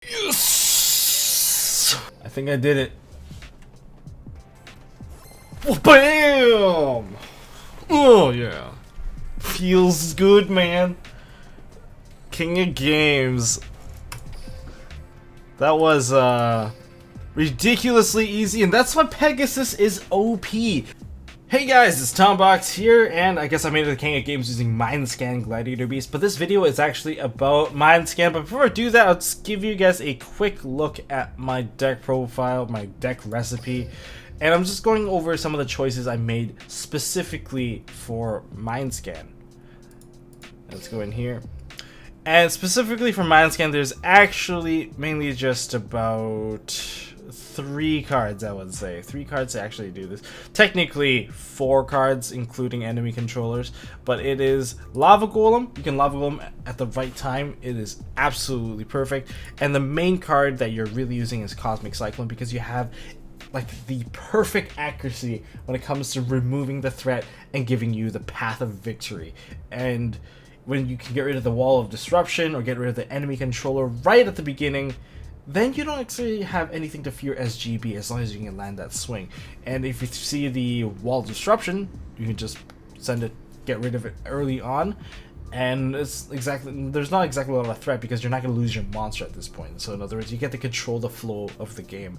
Yes! I think I did it. Bam! Oh yeah. Feels good, man. King of Games. That was ridiculously easy, and that's why Pegasus is OP. Hey guys, it's Tombox here, and I guess I made it the King of Games using Mindscan Gladiator Beast, but this video is actually about Mindscan. But before I do that, I'll just give you guys a quick look at my deck profile, my deck recipe, and I'm just going over some of the choices I made specifically for Mindscan. Let's go in here. And specifically for Mindscan, there's actually mainly just about 3 cards, I would say. 3 cards to actually do this. Technically 4 cards, including enemy controllers, but it is Lava Golem. You can Lava Golem at the right time. It is absolutely perfect. And the main card that you're really using is Cosmic Cyclone, because you have like the perfect accuracy when it comes to removing the threat and giving you the path of victory. And when you can get rid of the wall of disruption or get rid of the enemy controller right at the beginning, then you don't actually have anything to fear as GB, as long as you can land that swing. And if you see the wall of disruption, you can just send it, get rid of it early on, and there's not exactly a lot of threat because you're not going to lose your monster at this point. So in other words, you get to control the flow of the game,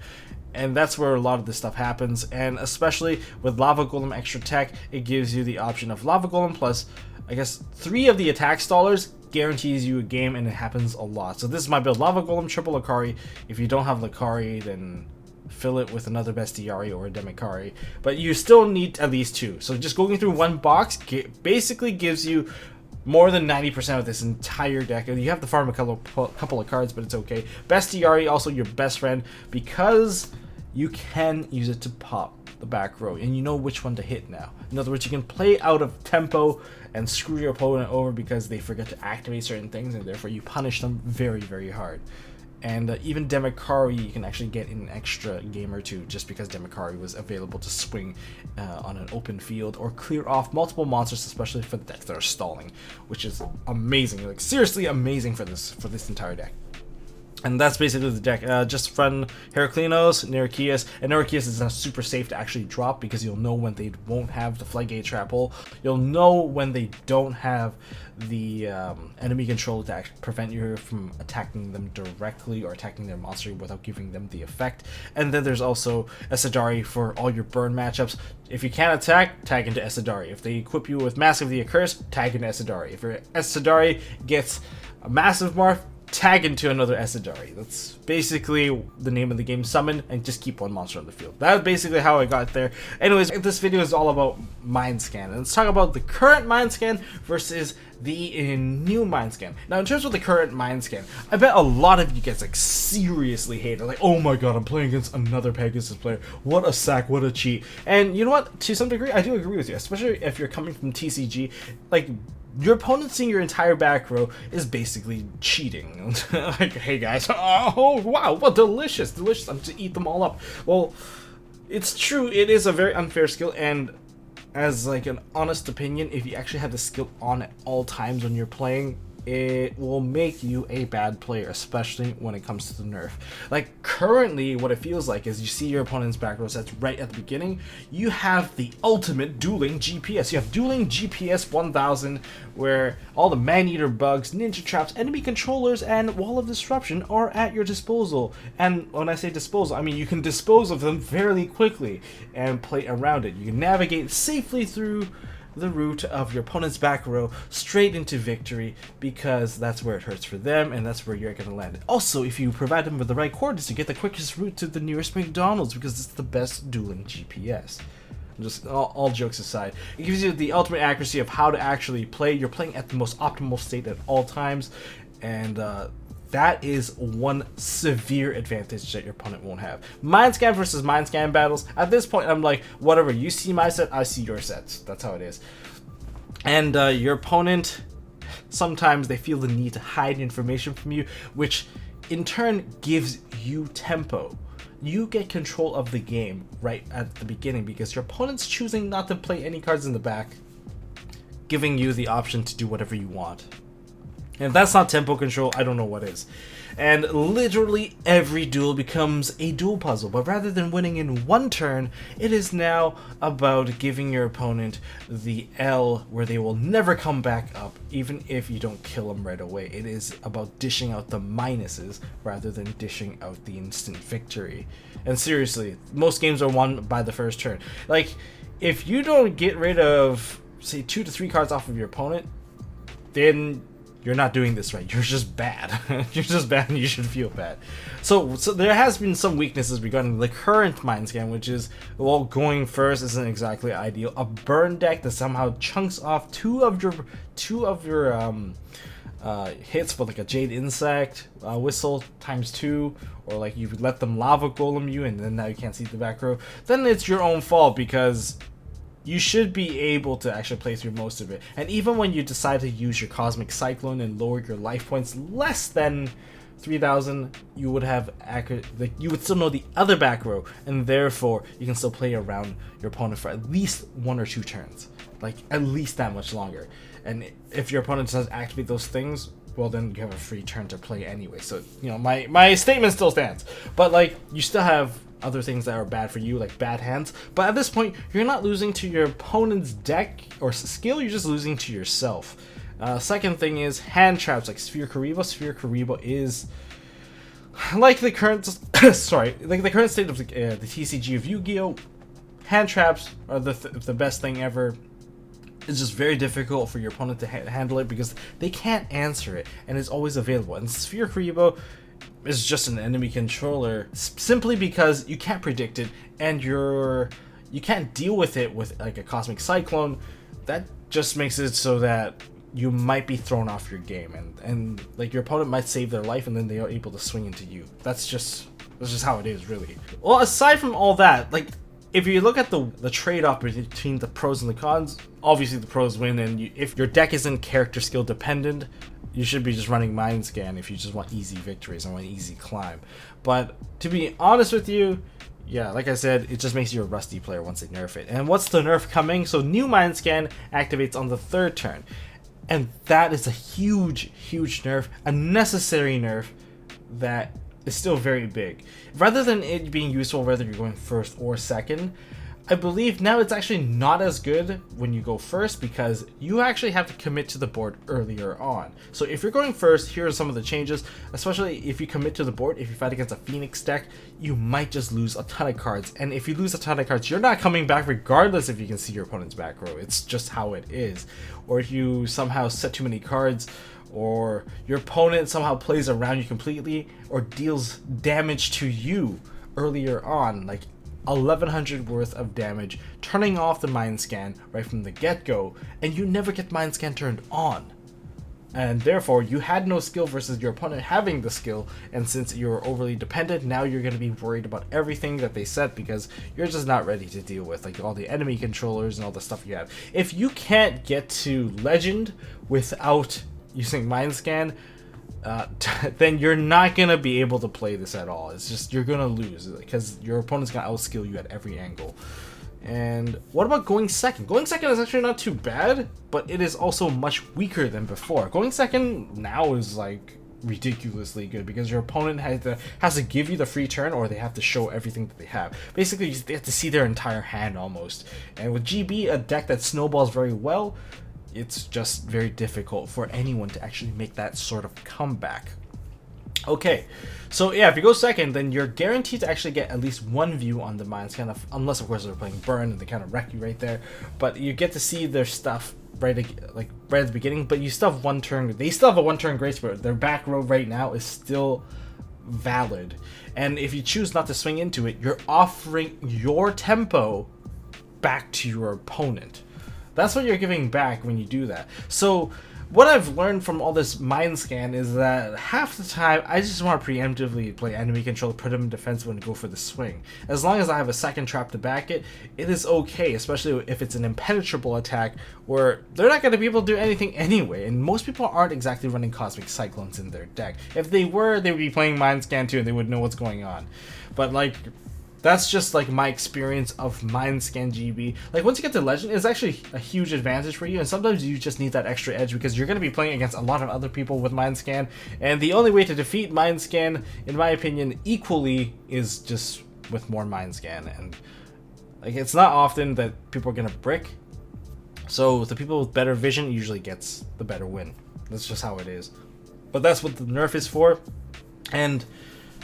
and that's where a lot of this stuff happens. And especially with Lava Golem extra tech, it gives you the option of Lava Golem plus, I guess, 3 of the attack stallers guarantees you a game, and it happens a lot. So this is my build: Lava Golem, triple Lakari. If you don't have Lakari, then fill it with another Bestiari or a Demikari, but you still need at least 2. So just going through one box basically gives you more than 90% of this entire deck. You have to farm a couple of cards, but it's okay. Bestiari, also your best friend, because you can use it to pop the back row, and you know which one to hit now. In other words, you can play out of tempo and screw your opponent over because they forget to activate certain things, and therefore you punish them very, very hard. And even Demikari, you can actually get in an extra game or 2 just because Demikari was available to swing on an open field or clear off multiple monsters, especially for the decks that are stalling, which is amazing, like seriously amazing for this entire deck. And that's basically the deck. Just run Heraclinos, Nerkias, and Nerkias is super safe to actually drop because you'll know when they won't have the Floodgate Trap Hole. You'll know when they don't have the enemy control to actually prevent you from attacking them directly or attacking their monster without giving them the effect. And then there's also Esadari for all your burn matchups. If you can't attack, tag into Esadari. If they equip you with Mask of the Accursed, tag into Esadari. If your Esadari gets a Massive Morph, tag into another Esadari. That's basically the name of the game: summon and just keep one monster on the field. That's basically how I got there. Anyways, this video is all about Mindscan, and let's talk about the current Mindscan versus the new Mindscan. Now, in terms of the current Mindscan, I bet a lot of you guys like seriously hate it. Like, oh my god, I'm playing against another Pegasus player. What a sack, what a cheat. And you know what? To some degree, I do agree with you, especially if you're coming from TCG. Like, your opponent seeing your entire back row is basically cheating. Like, hey guys, oh wow, what delicious, I'm to eat them all up. Well, it's true, it is a very unfair skill, and as like an honest opinion, if you actually have the skill on at all times when you're playing, it will make you a bad player, especially when it comes to the nerf. Like, currently what it feels like is you see your opponent's back row sets right at the beginning. You have the ultimate dueling GPS. You have dueling GPS 1000, where all the man-eater bugs, ninja traps, enemy controllers, and wall of disruption are at your disposal. And when I say disposal, I mean you can dispose of them fairly quickly and play around it. You can navigate safely through the route of your opponent's back row straight into victory, because that's where it hurts for them and that's where you're going to land. Also, if you provide them with the right coordinates, you get the quickest route to the nearest McDonald's, because it's the best dueling GPS. Just all jokes aside, it gives you the ultimate accuracy of how to actually play. You're playing at the most optimal state at all times, and that is one severe advantage that your opponent won't have. Mindscan versus Mindscan battles, at this point I'm like, whatever, you see my set, I see your sets. That's how it is. And your opponent, sometimes they feel the need to hide information from you, which in turn gives you tempo. You get control of the game right at the beginning because your opponent's choosing not to play any cards in the back, giving you the option to do whatever you want. And if that's not tempo control, I don't know what is. And literally every duel becomes a duel puzzle, but rather than winning in one turn, it is now about giving your opponent the L where they will never come back up, even if you don't kill them right away. It is about dishing out the minuses rather than dishing out the instant victory. And seriously, most games are won by the first turn. Like, if you don't get rid of, say, 2 to 3 cards off of your opponent, then you're not doing this right. You're just bad. You're just bad and you should feel bad. So there has been some weaknesses regarding the current mind scan, which is, well, going first isn't exactly ideal. A burn deck that somehow chunks off two of your hits for like a Jade Insect whistle ×2, or like you let them lava golem you and then now you can't see the back row, then it's your own fault because you should be able to actually play through most of it. And even when you decide to use your Cosmic Cyclone and lower your life points less than 3,000, you would have accurate, like, you would still know the other back row, and therefore you can still play around your opponent for at least 1 or 2 turns, like at least that much longer. And if your opponent does activate those things, well, then you have a free turn to play anyway. So, you know, my statement still stands. But like, you still have other things that are bad for you, like bad hands. But at this point, you're not losing to your opponent's deck or skill, you're just losing to yourself. Second thing is hand traps like Sphere Karibo. Sphere Karibo is like the current like the current state of the TCG of Yu-Gi-Oh! Hand traps are the best thing ever. It's just very difficult for your opponent to handle it because they can't answer it, and it's always available. And Sphere Karibo is just an enemy controller simply because you can't predict it, and you can't deal with it with like a Cosmic Cyclone. That just makes it so that you might be thrown off your game, and like your opponent might save their life and then they are able to swing into you. That's just how it is, really. Well, aside from all that, like, if you look at the trade-off between the pros and the cons, obviously the pros win, and if your deck isn't character skill dependent, you should be just running Mind Scan if you just want easy victories and want easy climb. But to be honest with you, yeah, like I said, it just makes you a rusty player once they nerf it. And what's the nerf coming? So new Mind Scan activates on the 3rd turn. And that is a huge, huge nerf, a necessary nerf that is still very big. Rather than it being useful whether you're going first or second, I believe now it's actually not as good when you go first because you actually have to commit to the board earlier on. So if you're going first, here are some of the changes, especially if you commit to the board. If you fight against a Phoenix deck, you might just lose a ton of cards. And if you lose a ton of cards, you're not coming back regardless if you can see your opponent's back row. It's just how it is. Or if you somehow set too many cards, or your opponent somehow plays around you completely or deals damage to you earlier on, like 1100 worth of damage, turning off the Mind Scan right from the get-go, and you never get Mind Scan turned on. And therefore, you had no skill versus your opponent having the skill, and since you're overly dependent, now you're going to be worried about everything that they set because you're just not ready to deal with, like, all the enemy controllers and all the stuff you have. If you can't get to Legend without using Mind Scan, then you're not gonna be able to play this at all. It's just, you're gonna lose because your opponent's gonna outskill you at every angle. And what about going second? Going second is actually not too bad, but it is also much weaker than before. Going second now is like ridiculously good because your opponent has to give you the free turn, or they have to show everything that they have. Basically, they have to see their entire hand almost. And with GB, a deck that snowballs very well, it's just very difficult for anyone to actually make that sort of comeback. Okay, so yeah, if you go second, then you're guaranteed to actually get at least one view on the Mind Scan, unless of course they're playing Burn and they kind of wreck you right there. But you get to see their stuff right at the beginning, but you still have 1 turn. They still have a 1 turn grace period. Their back row right now is still valid. And if you choose not to swing into it, you're offering your tempo back to your opponent. That's what you're giving back when you do that. So what I've learned from all this Mind Scan is that half the time I just want to preemptively play enemy control, put them in defensive and go for the swing. As long as I have a second trap to back it, it is okay, especially if it's an impenetrable attack where they're not going to be able to do anything anyway. And most people aren't exactly running Cosmic Cyclones in their deck. If they were, they would be playing Mind Scan too and they would know what's going on. But like, that's just like my experience of Mindscan GB. Like once you get to Legend, it's actually a huge advantage for you, and sometimes you just need that extra edge because you're going to be playing against a lot of other people with Mindscan, and the only way to defeat Mindscan, in my opinion, equally is just with more Mindscan. And like it's not often that people are going to brick, so the people with better vision usually gets the better win. That's just how it is. But that's what the nerf is for. And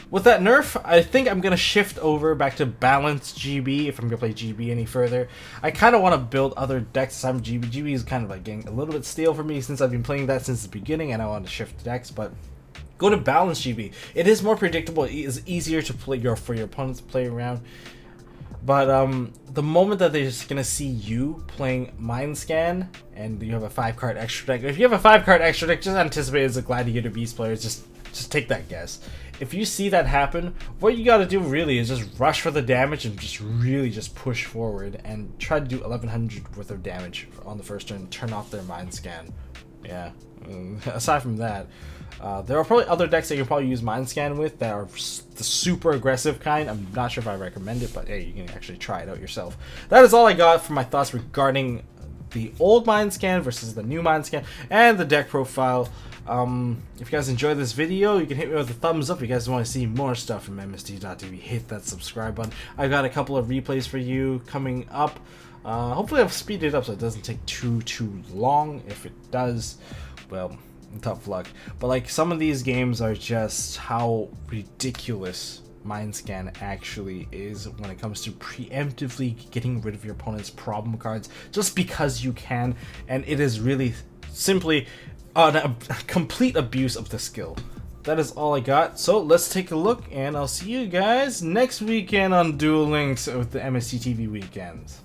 with that nerf, I think I'm going to shift over back to balanced GB if I'm going to play GB any further. I kind of want to build other decks. GB is kind of like getting a little bit stale for me since I've been playing that since the beginning, and I want to shift decks. But go to balanced GB. It is more predictable. It is easier to play for your opponents to play around. But the moment that they're just going to see you playing Mindscan and you have a 5-card extra deck, if you have a 5-card extra deck, just anticipate as a Gladiator Beast player, just take that guess. If you see that happen, what you got to do really is just rush for the damage and just really just push forward and try to do 1100 worth of damage on the first turn, turn off their Mindscan. Yeah, aside from that, there are probably other decks that you can probably use Mindscan with that are the super aggressive kind. I'm not sure if I recommend it, but hey, you can actually try it out yourself. That is all I got for my thoughts regarding the old Mindscan versus the new Mindscan and the deck profile. If you guys enjoyed this video, you can hit me with a thumbs up. If you guys want to see more stuff from MST.TV, hit that subscribe button. I've got a couple of replays for you coming up. Hopefully I've speeded it up so it doesn't take too long. If it does, well, tough luck. But like some of these games are just how ridiculous Mindscan actually is when it comes to preemptively getting rid of your opponent's problem cards just because you can, and it is really simply a complete abuse of the skill. That is all I got, so let's take a look, and I'll see you guys next weekend on Duel Links with the MSTTV Weekends.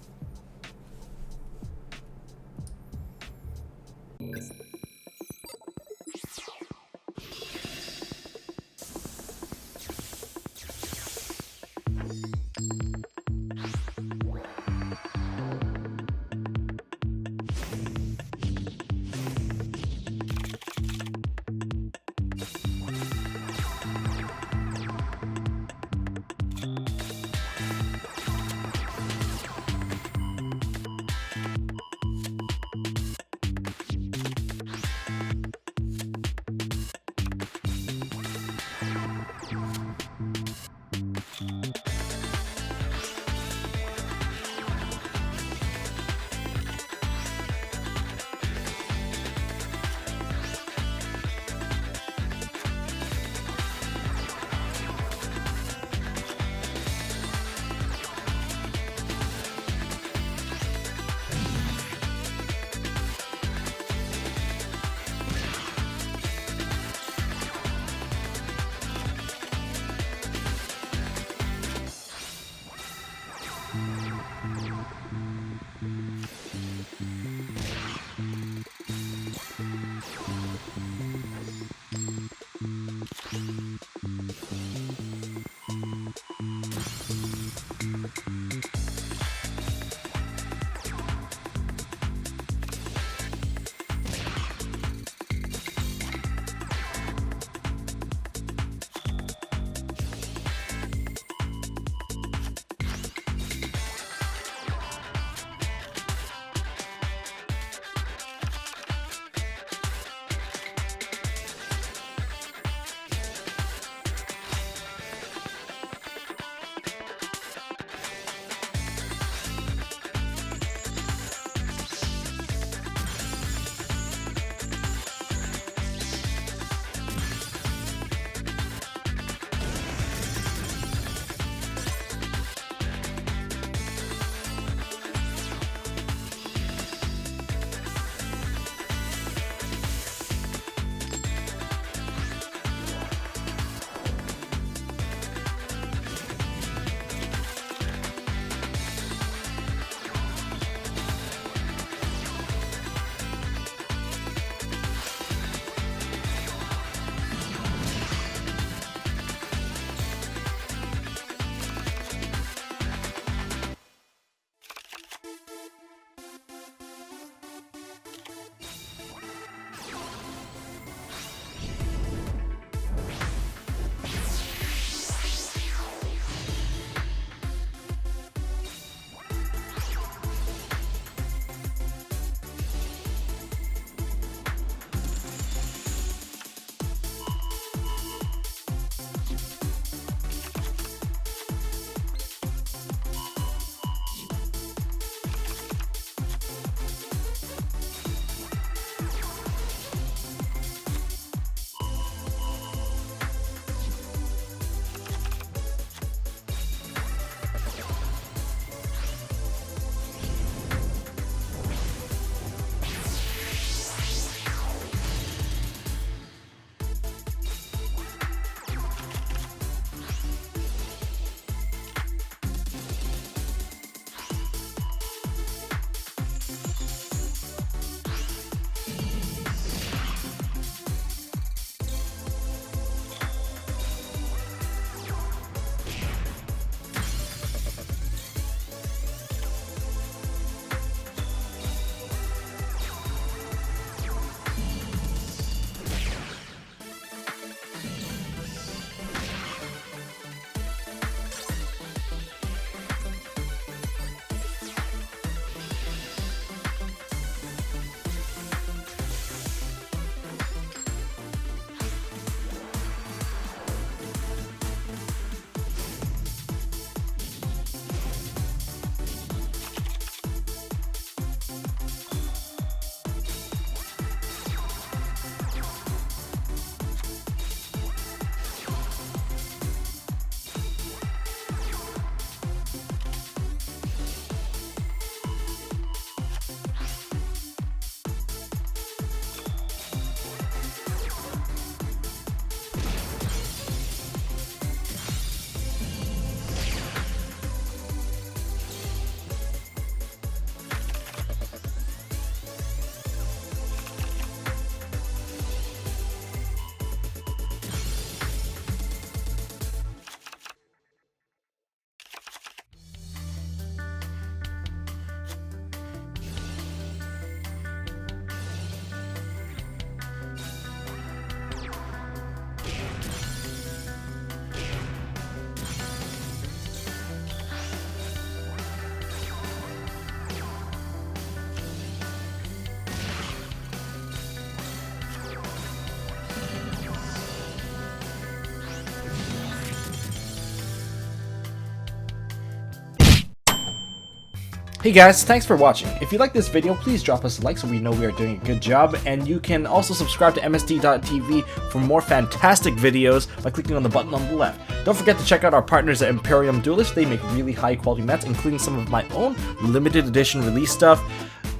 Hey guys, thanks for watching. If you like this video, please drop us a like so we know we are doing a good job, and you can also subscribe to MST.TV for more fantastic videos by clicking on the button on the left. Don't forget to check out our partners at Imperium Duelist. They make really high quality mats, including some of my own limited edition release stuff.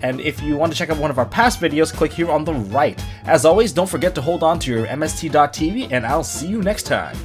And if you want to check out one of our past videos, click here on the right. As always, don't forget to hold on to your MST.TV, and I'll see you next time.